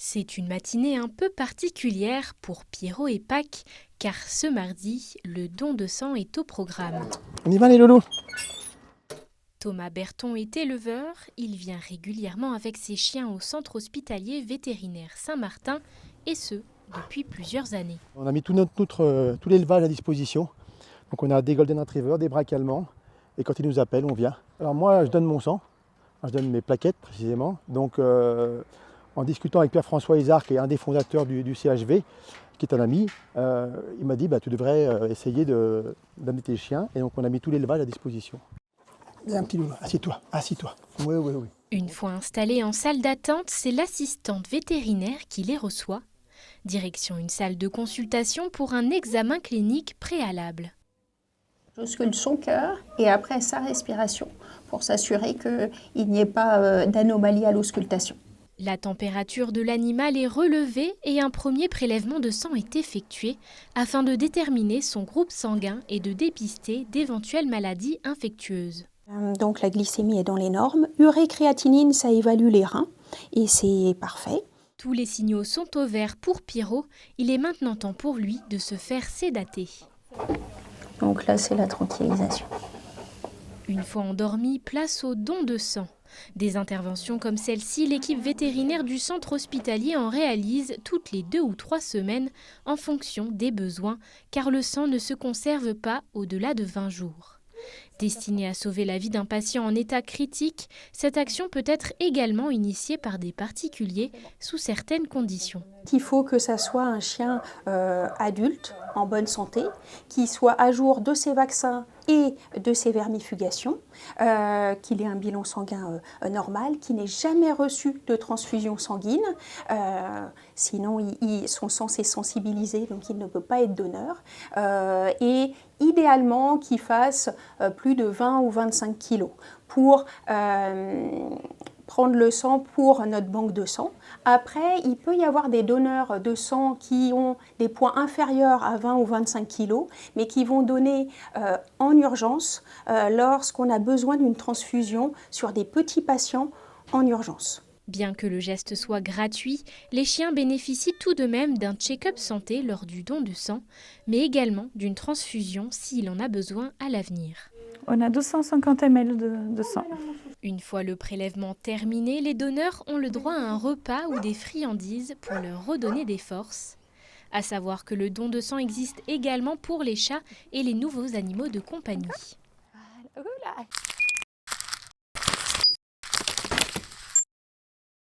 C'est une matinée un peu particulière pour Pierrot et Pâques, car ce mardi, le don de sang est au programme. On y va les loulous. Thomas Berton est éleveur, il vient régulièrement avec ses chiens au centre hospitalier vétérinaire Saint-Martin, et ce, depuis plusieurs années. On a mis tout l'élevage à disposition. Donc on a des Golden Retrievers, des braques allemands, et quand ils nous appellent, on vient. Alors moi, je donne mon sang, je donne mes plaquettes précisément. Donc en discutant avec Pierre-François Isard, qui est un des fondateurs du CHV, qui est un ami, il m'a dit tu devrais essayer d'amener tes chiens. Et donc on a mis tout l'élevage à disposition. Viens petit loulou, assis-toi. Oui. Une fois installés en salle d'attente, c'est l'assistante vétérinaire qui les reçoit. Direction une salle de consultation pour un examen clinique préalable. J'ausculte son cœur et après sa respiration pour s'assurer qu'il n'y ait pas d'anomalie à l'auscultation. La température de l'animal est relevée et un premier prélèvement de sang est effectué afin de déterminer son groupe sanguin et de dépister d'éventuelles maladies infectieuses. Donc la glycémie est dans les normes. Urée, créatinine, ça évalue les reins et c'est parfait. Tous les signaux sont au vert pour Pierrot. Il est maintenant temps pour lui de se faire sédater. Donc là, c'est la tranquillisation. Une fois endormi, place au don de sang. Des interventions comme celle-ci, l'équipe vétérinaire du centre hospitalier en réalise toutes les 2 ou 3 semaines en fonction des besoins, car le sang ne se conserve pas au-delà de 20 jours. Destinée à sauver la vie d'un patient en état critique, cette action peut être également initiée par des particuliers sous certaines conditions. Il faut que ça soit un chien adulte, en bonne santé, qui soit à jour de ses vaccins et de ses vermifugations, qu'il ait un bilan sanguin normal, qui n'ait jamais reçu de transfusion sanguine, sinon son sang s'est sensibilisé, donc il ne peut pas être donneur, et idéalement qu'il fasse plus de 20 ou 25 kilos pour prendre le sang pour notre banque de sang. Après, il peut y avoir des donneurs de sang qui ont des poids inférieurs à 20 ou 25 kilos, mais qui vont donner en urgence lorsqu'on a besoin d'une transfusion sur des petits patients en urgence. Bien que le geste soit gratuit, les chiens bénéficient tout de même d'un check-up santé lors du don de sang, mais également d'une transfusion s'il en a besoin à l'avenir. On a 250 ml de sang. Une fois le prélèvement terminé, les donneurs ont le droit à un repas ou des friandises pour leur redonner des forces. À savoir que le don de sang existe également pour les chats et les nouveaux animaux de compagnie. Voilà.